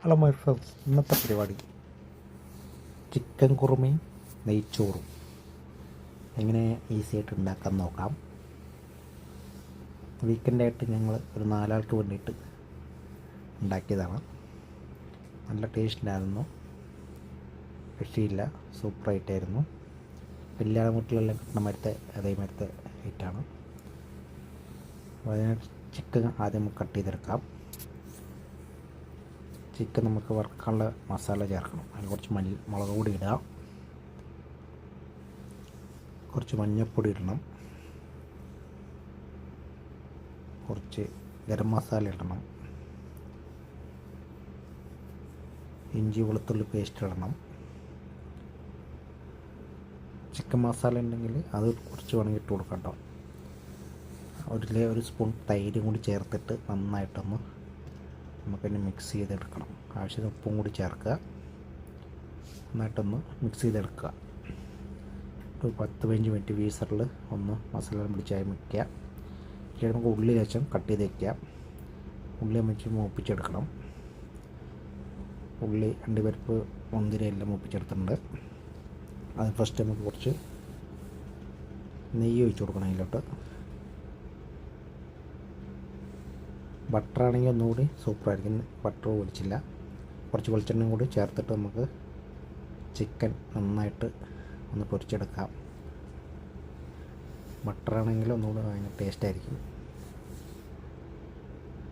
Hello my friends, ഇന്നത്തെ പരിപാടി chicken കുറുമയും നെയ്ച്ചോറും എങ്ങനെ ഈസി ആയിട്ട് ഉണ്ടാക്കാൻ നോക്കാം. വീക്കെൻഡായിട്ട് ഞങ്ങൾ ഒരു 4 ആൾക്ക് വേണ്ടിയിട്ട് ഉണ്ടാക്കിയതാണ്. നല്ല ടേസ്റ്റിലായിരുന്നു, രക്ഷയില്ല, സൂപ്പറായിട്ടായിരുന്നു. കല്യാണ വീട്ടിലെല്ലാം കിട്ടുന്ന മരത്തെ അതേമാരത്തെ ഐറ്റാണ്. അതിന് ചിക്കൻ ആദ്യം കട്ട് ചെയ്തെടുക്കാം. ചിക്കൻ നമുക്ക് വറുക്കാനുള്ള മസാല ചേർക്കണം. അതിന് കുറച്ച് മുളക് പൊടി ഇടാം, കുറച്ച് മഞ്ഞൾപ്പൊടി ഇടണം, കുറച്ച് ഗരം മസാല ഇടണം, ഇഞ്ചി വെളുത്തുള്ളി പേസ്റ്റ് ഇടണം. ചിക്കൻ മസാല ഉണ്ടെങ്കിൽ അത് കുറച്ച് വേണമെങ്കിൽ ഇട്ട് കൊടുക്കാം കേട്ടോ. ഒരു സ്പൂൺ തൈരും കൂടി ചേർത്തിട്ട് നന്നായിട്ടൊന്ന് നമുക്കതിനെ മിക്സ് ചെയ്തെടുക്കണം. ആവശ്യത്തിന് ഉപ്പും കൂടി ചേർക്കുക, നന്നായിട്ടൊന്ന് മിക്സ് ചെയ്തെടുക്കുക. ഒരു 10-15 മിനിറ്റ് വീസറിൽ ഒന്ന് മസാല പിടിച്ചായി വയ്ക്കുക. ശേഷം നമുക്ക് ഉള്ളി ലേശം കട്ട് ചെയ്ത് വയ്ക്കുക. ഉള്ളി വെച്ച് മൂപ്പിച്ചെടുക്കണം. ഉള്ളി, അണ്ടിപ്പരിപ്പ്, മുന്തിരി എല്ലാം മൂപ്പിച്ചെടുത്തിട്ടുണ്ട്. അത് ഫസ്റ്റ് നമുക്ക് കുറച്ച് നെയ്യ് ഒഴിച്ച് കൊടുക്കണം. അതിലോട്ട് ബട്ടറാണെങ്കിൽ ഒന്നുകൂടി സൂപ്പറായിരിക്കും. ബട്ടർ ഒഴിച്ചില്ല, കുറച്ച് വെളിച്ചെണ്ണയും കൂടി ചേർത്തിട്ട് നമുക്ക് ചിക്കൻ നന്നായിട്ട് ഒന്ന് പൊരിച്ചെടുക്കാം. ബട്ടറാണെങ്കിൽ ഒന്നുകൂടി ഭയങ്കര ടേസ്റ്റായിരിക്കും.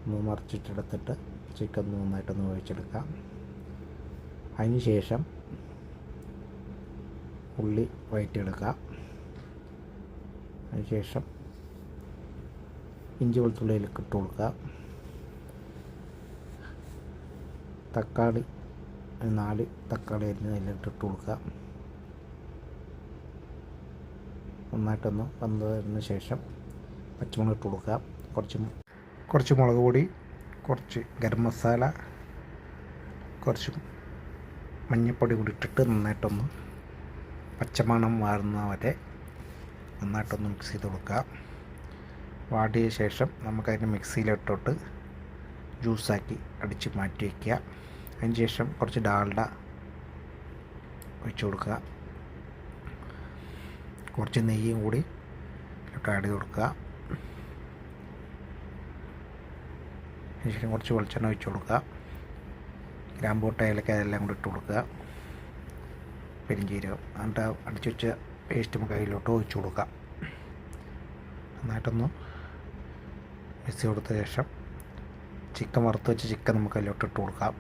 ഒന്ന് മറിച്ചിട്ടെടുത്തിട്ട് ചിക്കൻ നന്നായിട്ടൊന്ന് ഒഴിച്ചെടുക്കാം. അതിന് ശേഷം ഉള്ളി വഴറ്റിയെടുക്കാം. അതിന് ശേഷം ഇഞ്ചി വെളുത്തുള്ളിയിലേക്ക് ഇട്ട് കൊടുക്കുക. തക്കാളി 4 തക്കാളി അരിഞ്ഞ് അതിലിട്ട് കൊടുക്കുക. നന്നായിട്ടൊന്ന് വന്നതിന് ശേഷം പച്ചമുളക് ഇട്ട് കൊടുക്കുക. കുറച്ച് മുളക് പൊടി, കുറച്ച് ഗരം മസാല, കുറച്ച് മഞ്ഞൾപ്പൊടി കൂടി ഇട്ടിട്ട് നന്നായിട്ടൊന്ന് പച്ചമണം മാറുന്ന വരെ നന്നായിട്ടൊന്ന് മിക്സ് ചെയ്ത് കൊടുക്കുക. വാടിയ ശേഷം നമുക്കതിന് മിക്സിയിലിട്ടിട്ട് ജ്യൂസാക്കി അടിച്ച് മാറ്റി വയ്ക്കുക. അതിന് ശേഷം കുറച്ച് ഡാൽഡ ഒഴിച്ച് കൊടുക്കുക. കുറച്ച് നെയ്യും കൂടി ഇട്ട് ആഡ് ചെയ്ത് കൊടുക്കുക. അതിന് ശേഷം കുറച്ച് വെളിച്ചെണ്ണ ഒഴിച്ച് കൊടുക്കുക. ഗ്രാമ്പൂ, ഏലക്ക അതെല്ലാം കൂടി ഇട്ട് കൊടുക്കുക. പെരിഞ്ചീരകം, എന്നിട്ട് അടിച്ച് വെച്ച പേസ്റ്റ് നമുക്ക് അതിലോട്ട് ഒഴിച്ച് കൊടുക്കുക. നന്നായിട്ടൊന്ന് മിക്സ് കൊടുത്ത ശേഷം ചിക്കൻ വറുത്ത് വെച്ച ചിക്കൻ നമുക്ക് അതിലോട്ട് ഇട്ട് കൊടുക്കാം.